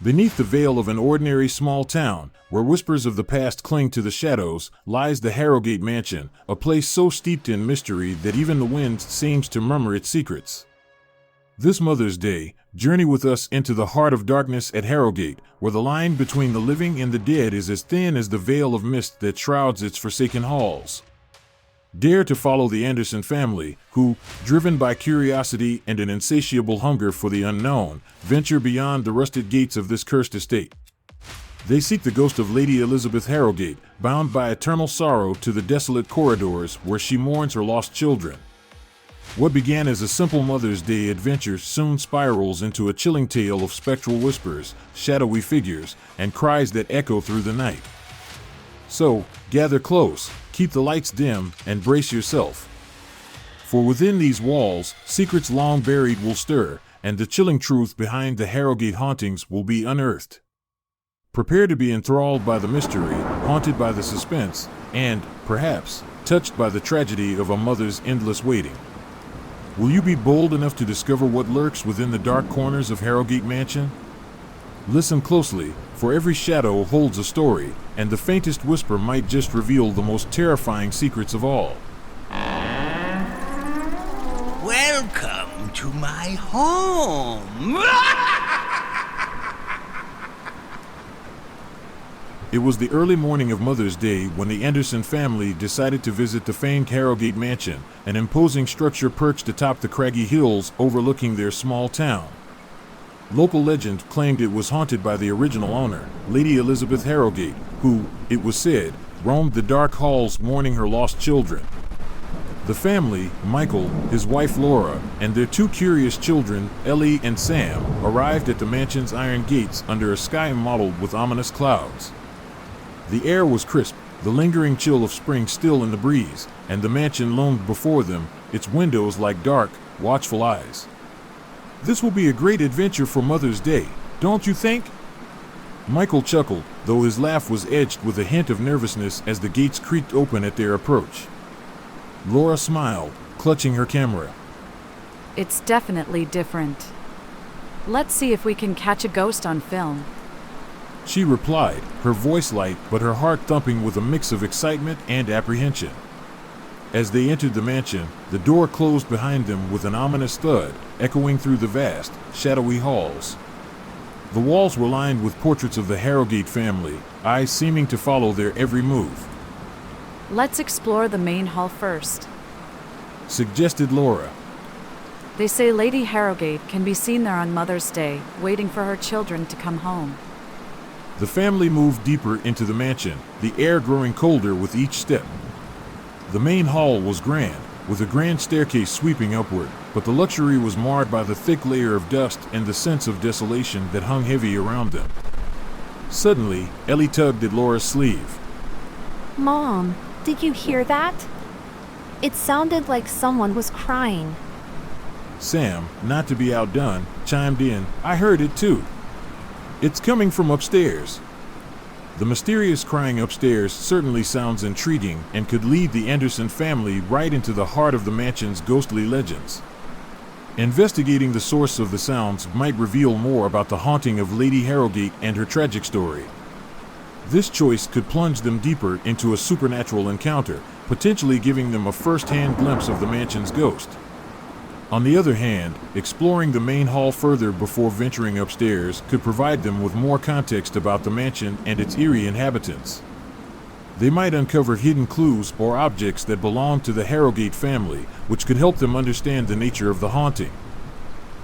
Beneath the veil of an ordinary small town, where whispers of the past cling to the shadows, lies the Harrowgate Mansion, a place so steeped in mystery that even the wind seems to murmur its secrets. This Mother's Day, journey with us into the heart of darkness at Harrowgate, where the line between the living and the dead is as thin as the veil of mist that shrouds its forsaken halls. Dare to follow the Anderson family, who, driven by curiosity and an insatiable hunger for the unknown, venture beyond the rusted gates of this cursed estate. They seek the ghost of Lady Elizabeth Harrowgate, bound by eternal sorrow to the desolate corridors where she mourns her lost children. What began as a simple Mother's Day adventure soon spirals into a chilling tale of spectral whispers, shadowy figures, and cries that echo through the night. So, gather close, keep the lights dim, and brace yourself. For within these walls, secrets long buried will stir, and the chilling truth behind the Harrowgate hauntings will be unearthed. Prepare to be enthralled by the mystery, haunted by the suspense, and, perhaps, touched by the tragedy of a mother's endless waiting. Will you be bold enough to discover what lurks within the dark corners of Harrowgate Mansion? Listen closely, for every shadow holds a story, and the faintest whisper might just reveal the most terrifying secrets of all. Welcome to my home! It was the early morning of Mother's Day when the Anderson family decided to visit the famed Harrowgate Mansion, an imposing structure perched atop the craggy hills overlooking their small town. Local legend claimed it was haunted by the original owner, Lady Elizabeth Harrowgate, who, it was said, roamed the dark halls mourning her lost children. The family, Michael, his wife Laura, and their two curious children, Ellie and Sam, arrived at the mansion's iron gates under a sky mottled with ominous clouds. The air was crisp, the lingering chill of spring still in the breeze, and the mansion loomed before them, its windows like dark, watchful eyes. "This will be a great adventure for Mother's Day, don't you think?" Michael chuckled, though his laugh was edged with a hint of nervousness as the gates creaked open at their approach. Laura smiled, clutching her camera. It's definitely different. Let's see if we can catch a ghost on film. She replied, her voice light but her heart thumping with a mix of excitement and apprehension. As they entered the mansion, the door closed behind them with an ominous thud, echoing through the vast, shadowy halls. The walls were lined with portraits of the Harrowgate family, eyes seeming to follow their every move. Let's explore the main hall first, suggested Laura. They say Lady Harrowgate can be seen there on Mother's Day, waiting for her children to come home. The family moved deeper into the mansion, the air growing colder with each step. The main hall was grand, with a grand staircase sweeping upward, but the luxury was marred by the thick layer of dust and the sense of desolation that hung heavy around them. Suddenly, Ellie tugged at Laura's sleeve. Mom, did you hear that? It sounded like someone was crying. Sam, not to be outdone, chimed in, "I heard it too. It's coming from upstairs." The mysterious crying upstairs certainly sounds intriguing and could lead the Anderson family right into the heart of the mansion's ghostly legends. Investigating the source of the sounds might reveal more about the haunting of Lady Harrowgate and her tragic story. This choice could plunge them deeper into a supernatural encounter, potentially giving them a first-hand glimpse of the mansion's ghost. On the other hand, exploring the main hall further before venturing upstairs could provide them with more context about the mansion and its eerie inhabitants. They might uncover hidden clues or objects that belong to the Harrowgate family, which could help them understand the nature of the haunting.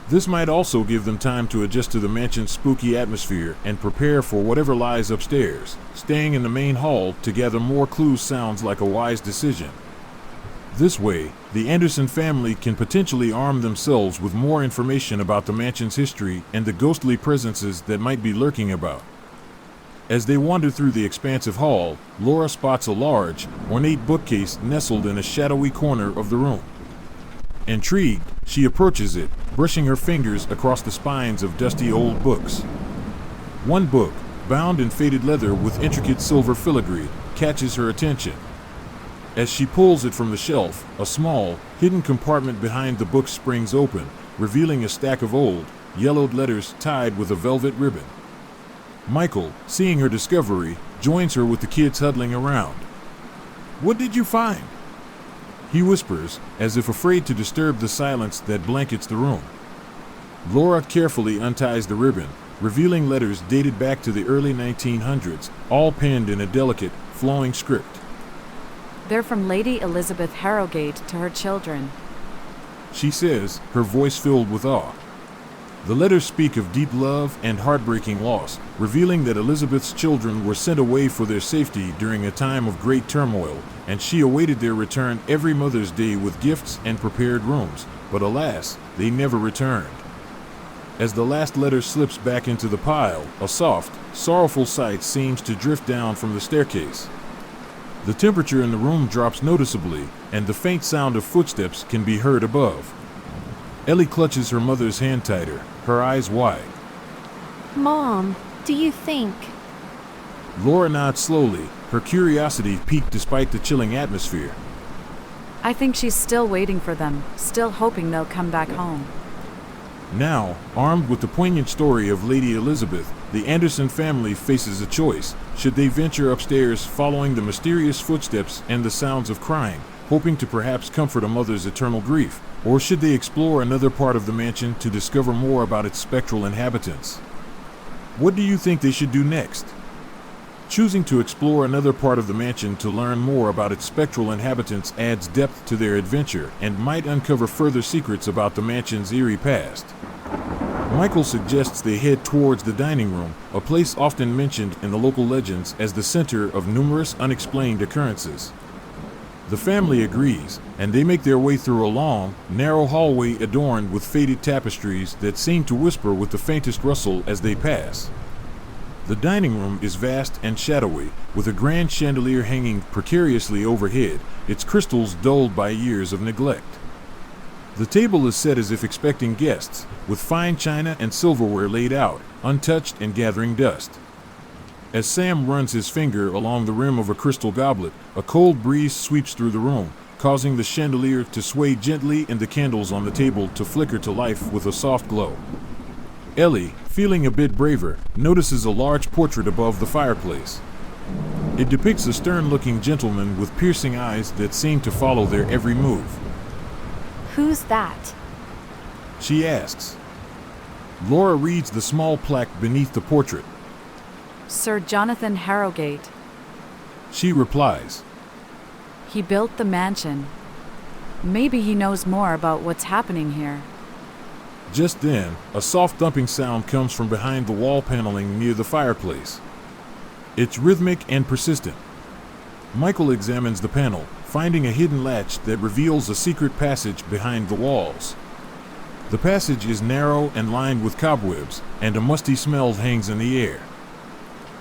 This might also give them time to adjust to the mansion's spooky atmosphere and prepare for whatever lies upstairs. Staying in the main hall to gather more clues sounds like a wise decision. This way, the Anderson family can potentially arm themselves with more information about the mansion's history and the ghostly presences that might be lurking about. As they wander through the expansive hall, Laura spots a large, ornate bookcase nestled in a shadowy corner of the room. Intrigued, she approaches it, brushing her fingers across the spines of dusty old books. One book, bound in faded leather with intricate silver filigree, catches her attention. As she pulls it from the shelf, a small, hidden compartment behind the book springs open, revealing a stack of old, yellowed letters tied with a velvet ribbon. Michael, seeing her discovery, joins her with the kids huddling around. "What did you find?" he whispers, as if afraid to disturb the silence that blankets the room. Laura carefully unties the ribbon, revealing letters dated back to the early 1900s, all penned in a delicate, flowing script. They're from Lady Elizabeth Harrowgate to her children. She says, her voice filled with awe. The letters speak of deep love and heartbreaking loss, revealing that Elizabeth's children were sent away for their safety during a time of great turmoil, and she awaited their return every Mother's Day with gifts and prepared rooms, but alas, they never returned. As the last letter slips back into the pile, a soft, sorrowful sight seems to drift down from the staircase. The temperature in the room drops noticeably, and the faint sound of footsteps can be heard above. Ellie clutches her mother's hand tighter, her eyes wide. Mom, do you think? Laura nods slowly, her curiosity piqued despite the chilling atmosphere. I think she's still waiting for them, still hoping they'll come back home. Now, armed with the poignant story of Lady Elizabeth, the Anderson family faces a choice. Should they venture upstairs following the mysterious footsteps and the sounds of crying, hoping to perhaps comfort a mother's eternal grief? Or should they explore another part of the mansion to discover more about its spectral inhabitants? What do you think they should do next? Choosing to explore another part of the mansion to learn more about its spectral inhabitants adds depth to their adventure and might uncover further secrets about the mansion's eerie past. Michael suggests they head towards the dining room, a place often mentioned in the local legends as the center of numerous unexplained occurrences. The family agrees, and they make their way through a long, narrow hallway adorned with faded tapestries that seem to whisper with the faintest rustle as they pass. The dining room is vast and shadowy, with a grand chandelier hanging precariously overhead, its crystals dulled by years of neglect. The table is set as if expecting guests, with fine china and silverware laid out, untouched and gathering dust. As Sam runs his finger along the rim of a crystal goblet, a cold breeze sweeps through the room, causing the chandelier to sway gently and the candles on the table to flicker to life with a soft glow. Ellie, feeling a bit braver, notices a large portrait above the fireplace. It depicts a stern-looking gentleman with piercing eyes that seem to follow their every move. Who's that? She asks. Laura reads the small plaque beneath the portrait. Sir Jonathan Harrowgate. She replies. He built the mansion. Maybe he knows more about what's happening here. Just then, a soft thumping sound comes from behind the wall paneling near the fireplace. It's rhythmic and persistent. Michael examines the panel, finding a hidden latch that reveals a secret passage behind the walls. The passage is narrow and lined with cobwebs, and a musty smell hangs in the air.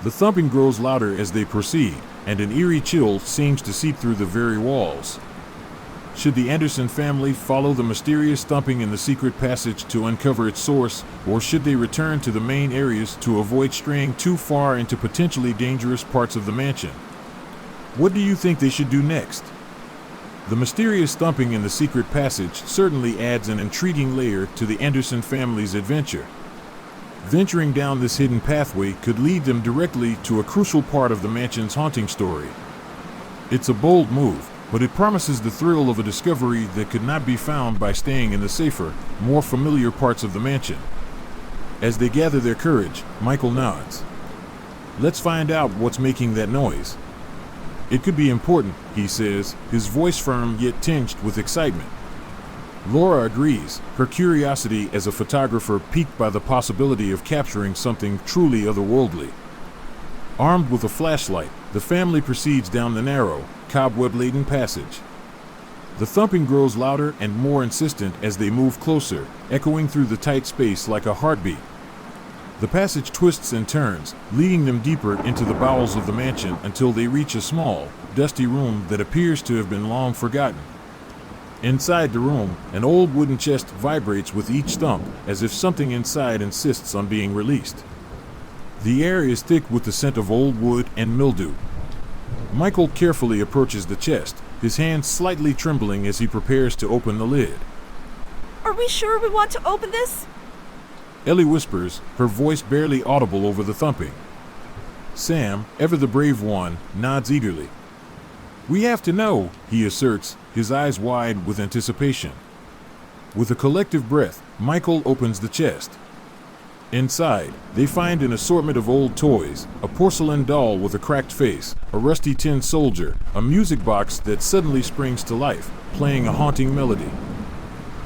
The thumping grows louder as they proceed, and an eerie chill seems to seep through the very walls. Should the Anderson family follow the mysterious thumping in the secret passage to uncover its source, or should they return to the main areas to avoid straying too far into potentially dangerous parts of the mansion? What do you think they should do next? The mysterious thumping in the secret passage certainly adds an intriguing layer to the Anderson family's adventure. Venturing down this hidden pathway could lead them directly to a crucial part of the mansion's haunting story. It's a bold move, but it promises the thrill of a discovery that could not be found by staying in the safer, more familiar parts of the mansion. As they gather their courage, Michael nods. Let's find out what's making that noise. It could be important, he says, his voice firm yet tinged with excitement. Laura agrees, her curiosity as a photographer piqued by the possibility of capturing something truly otherworldly. Armed with a flashlight, the family proceeds down the narrow, cobweb-laden passage. The thumping grows louder and more insistent as they move closer, echoing through the tight space like a heartbeat. The passage twists and turns, leading them deeper into the bowels of the mansion until they reach a small, dusty room that appears to have been long forgotten. Inside the room, an old wooden chest vibrates with each thump, as if something inside insists on being released. The air is thick with the scent of old wood and mildew. Michael carefully approaches the chest, his hands slightly trembling as he prepares to open the lid. Are we sure we want to open this? Ellie whispers, her voice barely audible over the thumping. Sam, ever the brave one, nods eagerly. "We have to know," he asserts, his eyes wide with anticipation. With a collective breath, Michael opens the chest. Inside, they find an assortment of old toys, a porcelain doll with a cracked face, a rusty tin soldier, a music box that suddenly springs to life, playing a haunting melody.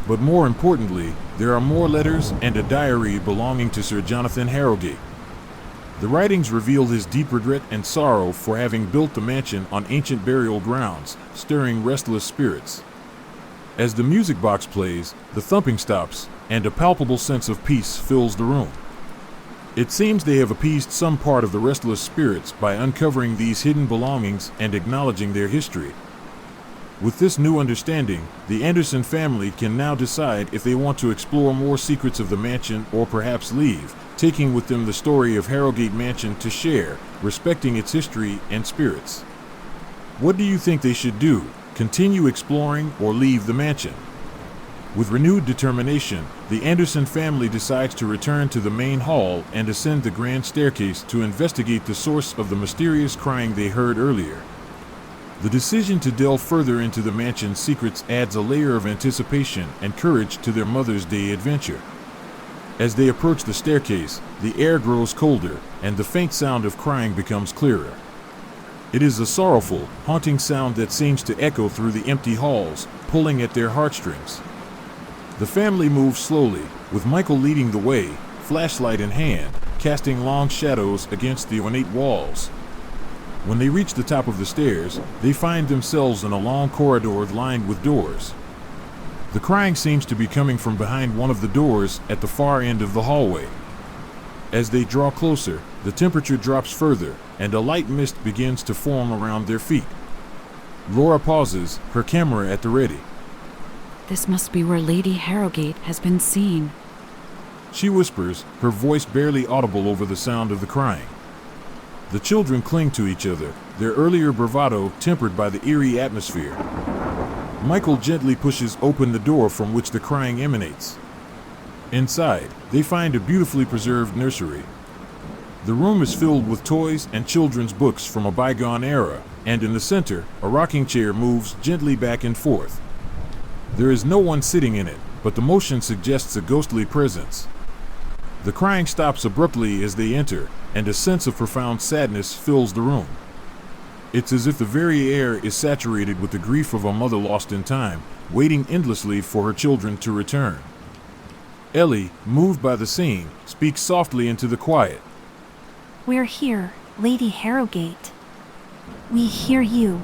But more importantly, there are more letters and a diary belonging to Sir Jonathan Harrowgate. The writings reveal his deep regret and sorrow for having built the mansion on ancient burial grounds, stirring restless spirits. As the music box plays, the thumping stops, and a palpable sense of peace fills the room. It seems they have appeased some part of the restless spirits by uncovering these hidden belongings and acknowledging their history. With this new understanding, the Anderson family can now decide if they want to explore more secrets of the mansion or perhaps leave, taking with them the story of Harrowgate Mansion to share, respecting its history and spirits. What do you think they should do? Continue exploring or leave the mansion? With renewed determination, the Anderson family decides to return to the main hall and ascend the grand staircase to investigate the source of the mysterious crying they heard earlier. The decision to delve further into the mansion's secrets adds a layer of anticipation and courage to their Mother's Day adventure. As they approach the staircase, the air grows colder, and the faint sound of crying becomes clearer. It is a sorrowful, haunting sound that seems to echo through the empty halls, pulling at their heartstrings. The family moves slowly, with Michael leading the way, flashlight in hand, casting long shadows against the ornate walls. When they reach the top of the stairs, they find themselves in a long corridor lined with doors. The crying seems to be coming from behind one of the doors at the far end of the hallway. As they draw closer, the temperature drops further, and a light mist begins to form around their feet. Laura pauses, her camera at the ready. This must be where Lady Harrowgate has been seen. She whispers, her voice barely audible over the sound of the crying. The children cling to each other, their earlier bravado tempered by the eerie atmosphere. Michael gently pushes open the door from which the crying emanates. Inside, they find a beautifully preserved nursery. The room is filled with toys and children's books from a bygone era, and in the center, a rocking chair moves gently back and forth. There is no one sitting in it, but the motion suggests a ghostly presence. The crying stops abruptly as they enter, and a sense of profound sadness fills the room. It's as if the very air is saturated with the grief of a mother lost in time, waiting endlessly for her children to return. Ellie, moved by the scene, speaks softly into the quiet. We're here, Lady Harrowgate. We hear you.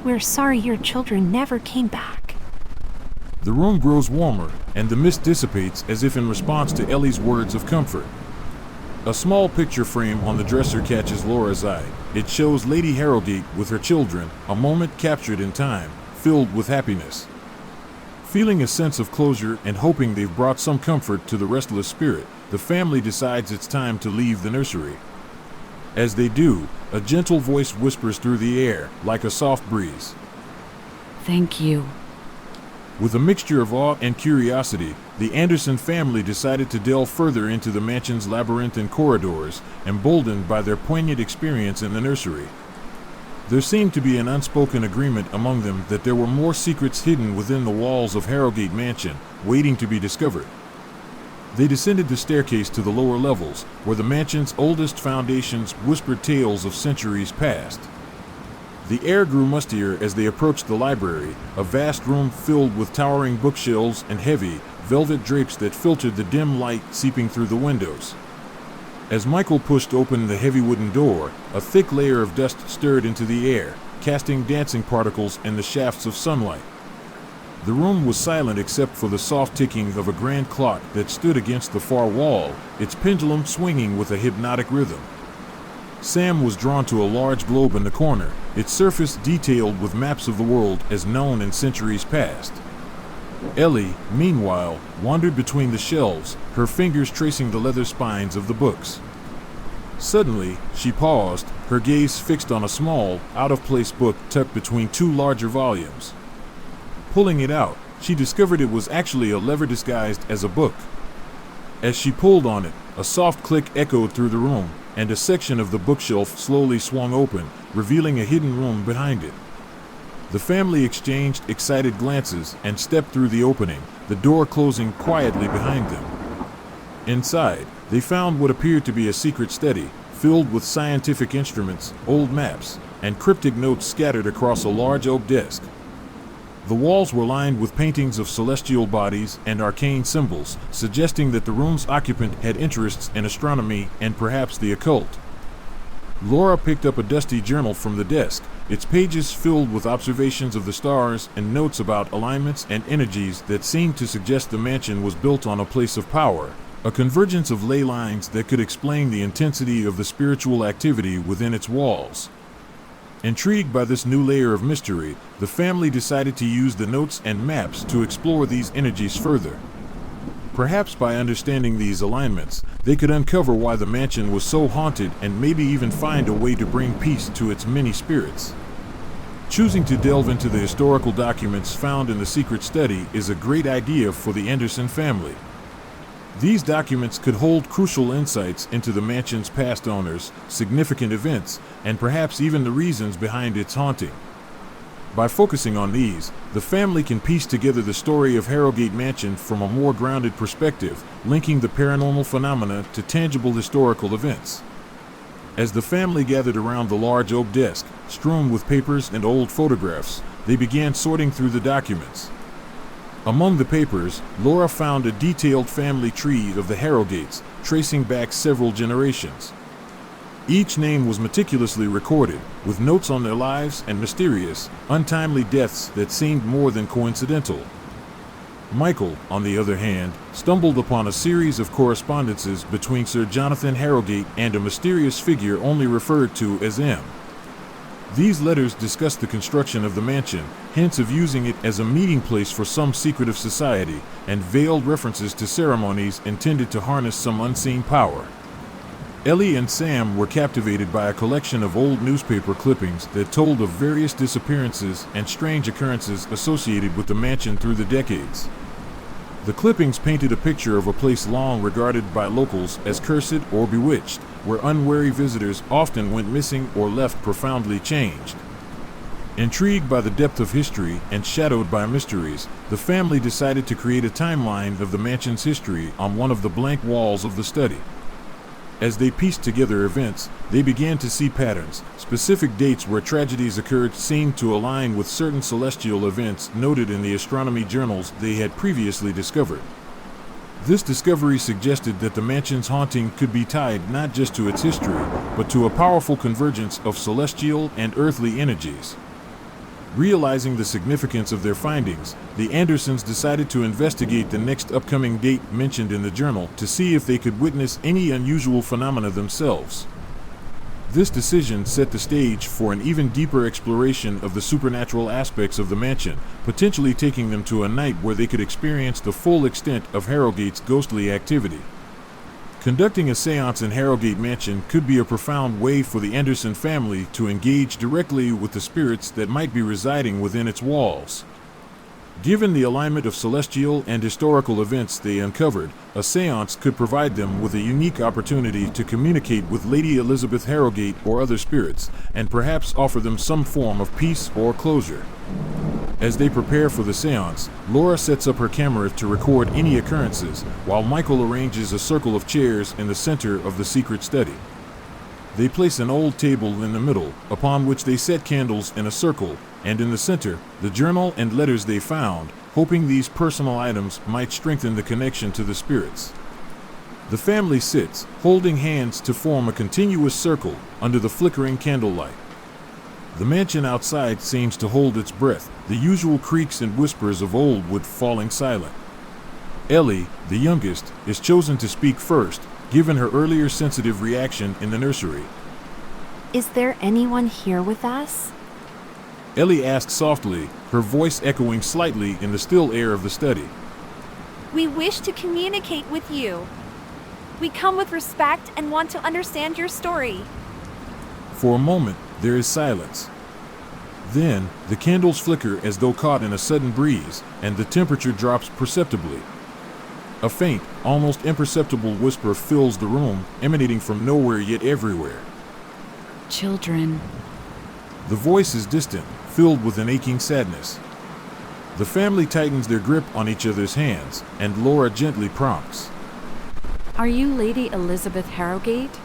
We're sorry your children never came back. The room grows warmer, and the mist dissipates as if in response to Ellie's words of comfort. A small picture frame on the dresser catches Laura's eye. It shows Lady Harrowgate with her children, a moment captured in time, filled with happiness. Feeling a sense of closure and hoping they've brought some comfort to the restless spirit, the family decides it's time to leave the nursery. As they do, a gentle voice whispers through the air, like a soft breeze. Thank you. With a mixture of awe and curiosity, the Anderson family decided to delve further into the mansion's labyrinthine corridors, emboldened by their poignant experience in the nursery. There seemed to be an unspoken agreement among them that there were more secrets hidden within the walls of Harrowgate Mansion, waiting to be discovered. They descended the staircase to the lower levels, where the mansion's oldest foundations whispered tales of centuries past. The air grew mustier as they approached the library, a vast room filled with towering bookshelves and heavy, velvet drapes that filtered the dim light seeping through the windows. As Michael pushed open the heavy wooden door, a thick layer of dust stirred into the air, casting dancing particles in the shafts of sunlight. The room was silent except for the soft ticking of a grand clock that stood against the far wall, its pendulum swinging with a hypnotic rhythm. Sam was drawn to a large globe in the corner, its surface detailed with maps of the world as known in centuries past. Ellie, meanwhile, wandered between the shelves, her fingers tracing the leather spines of the books. Suddenly, she paused, her gaze fixed on a small, out-of-place book tucked between two larger volumes. Pulling it out, she discovered it was actually a lever disguised as a book. As she pulled on it, A soft click echoed through the room, and a section of the bookshelf slowly swung open, revealing a hidden room behind it. The family exchanged excited glances and stepped through the opening, the door closing quietly behind them. Inside, they found what appeared to be a secret study, filled with scientific instruments, old maps, and cryptic notes scattered across a large oak desk. The walls were lined with paintings of celestial bodies and arcane symbols, suggesting that the room's occupant had interests in astronomy and perhaps the occult. Laura picked up a dusty journal from the desk, its pages filled with observations of the stars and notes about alignments and energies that seemed to suggest the mansion was built on a place of power, a convergence of ley lines that could explain the intensity of the spiritual activity within its walls. Intrigued by this new layer of mystery, the family decided to use the notes and maps to explore these energies further. Perhaps by understanding these alignments, they could uncover why the mansion was so haunted and maybe even find a way to bring peace to its many spirits. Choosing to delve into the historical documents found in the secret study is a great idea for the Anderson family. These documents could hold crucial insights into the mansion's past owners, significant events, and perhaps even the reasons behind its haunting. By focusing on these, the family can piece together the story of Harrowgate Mansion from a more grounded perspective, linking the paranormal phenomena to tangible historical events. As the family gathered around the large oak desk, strewn with papers and old photographs, they began sorting through the documents. Among the papers, Laura found a detailed family tree of the Harrowgates, tracing back several generations. Each name was meticulously recorded, with notes on their lives and mysterious, untimely deaths that seemed more than coincidental. Michael, on the other hand, stumbled upon a series of correspondences between Sir Jonathan Harrowgate and a mysterious figure only referred to as M. These letters discussed the construction of the mansion, hints of using it as a meeting place for some secretive society, and veiled references to ceremonies intended to harness some unseen power. Ellie and Sam were captivated by a collection of old newspaper clippings that told of various disappearances and strange occurrences associated with the mansion through the decades. The clippings painted a picture of a place long regarded by locals as cursed or bewitched, where unwary visitors often went missing or left profoundly changed. Intrigued by the depth of history and shadowed by mysteries, the family decided to create a timeline of the mansion's history on one of the blank walls of the study. As they pieced together events, they began to see patterns. Specific dates where tragedies occurred seemed to align with certain celestial events noted in the astronomy journals they had previously discovered. This discovery suggested that the mansion's haunting could be tied not just to its history, but to a powerful convergence of celestial and earthly energies. Realizing the significance of their findings, the Andersons decided to investigate the next upcoming date mentioned in the journal to see if they could witness any unusual phenomena themselves. This decision set the stage for an even deeper exploration of the supernatural aspects of the mansion, potentially taking them to a night where they could experience the full extent of Harrowgate's ghostly activity. Conducting a seance in Harrowgate Mansion could be a profound way for the Anderson family to engage directly with the spirits that might be residing within its walls. Given the alignment of celestial and historical events they uncovered, a seance could provide them with a unique opportunity to communicate with Lady Elizabeth Harrowgate or other spirits, and perhaps offer them some form of peace or closure. As they prepare for the seance, Laura sets up her camera to record any occurrences, while Michael arranges a circle of chairs in the center of the secret study. They place an old table in the middle, upon which they set candles in a circle, and in the center, the journal and letters they found, hoping these personal items might strengthen the connection to the spirits. The family sits, holding hands to form a continuous circle under the flickering candlelight. The mansion outside seems to hold its breath, the usual creaks and whispers of old wood falling silent. Ellie, the youngest, is chosen to speak first, given her earlier sensitive reaction in the nursery. Is there anyone here with us? Ellie asked softly, her voice echoing slightly in the still air of the study. We wish to communicate with you. We come with respect and want to understand your story. For a moment, there is silence. Then, the candles flicker as though caught in a sudden breeze, and the temperature drops perceptibly. A faint, almost imperceptible whisper fills the room, emanating from nowhere yet everywhere. Children. The voice is distant, filled with an aching sadness. The family tightens their grip on each other's hands, and Laura gently prompts. Are you Lady Elizabeth Harrowgate?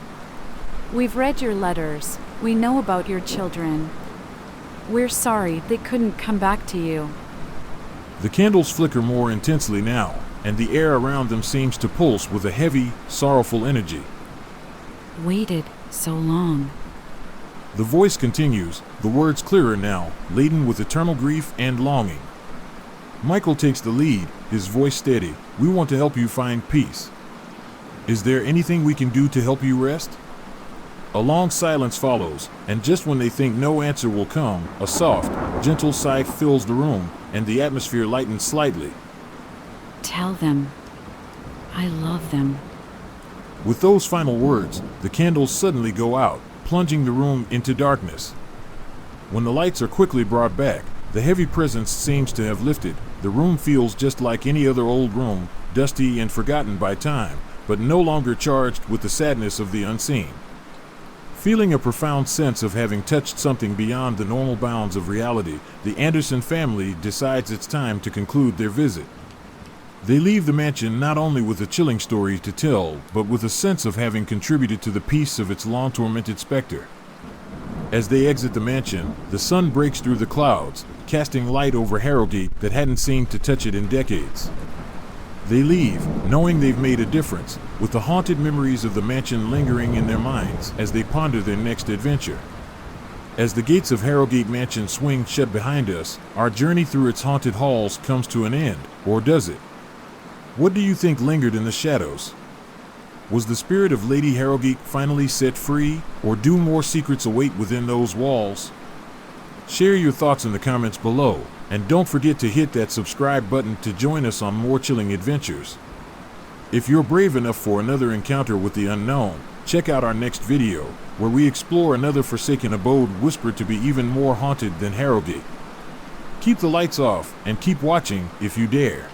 We've read your letters. We know about your children. We're sorry they couldn't come back to you. The candles flicker more intensely now, and the air around them seems to pulse with a heavy, sorrowful energy. Waited so long. The voice continues, the words clearer now, laden with eternal grief and longing. Michael takes the lead, his voice steady. We want to help you find peace. Is there anything we can do to help you rest? A long silence follows, and just when they think no answer will come, a soft, gentle sigh fills the room, and the atmosphere lightens slightly. Tell them. I love them. With those final words, the candles suddenly go out, plunging the room into darkness. When the lights are quickly brought back, the heavy presence seems to have lifted. The room feels just like any other old room, dusty and forgotten by time, but no longer charged with the sadness of the unseen. Feeling a profound sense of having touched something beyond the normal bounds of reality, the Anderson family decides it's time to conclude their visit. They leave the mansion not only with a chilling story to tell, but with a sense of having contributed to the peace of its long-tormented specter. As they exit the mansion, the sun breaks through the clouds, casting light over Harrowgate that hadn't seemed to touch it in decades. They leave, knowing they've made a difference, with the haunted memories of the mansion lingering in their minds as they ponder their next adventure. As the gates of Harrowgate Mansion swing shut behind us, our journey through its haunted halls comes to an end, or does it? What do you think lingered in the shadows? Was the spirit of Lady Harrowgate finally set free, or do more secrets await within those walls? Share your thoughts in the comments below, and don't forget to hit that subscribe button to join us on more chilling adventures. If you're brave enough for another encounter with the unknown, check out our next video, where we explore another forsaken abode whispered to be even more haunted than Harrowgate. Keep the lights off, and keep watching if you dare.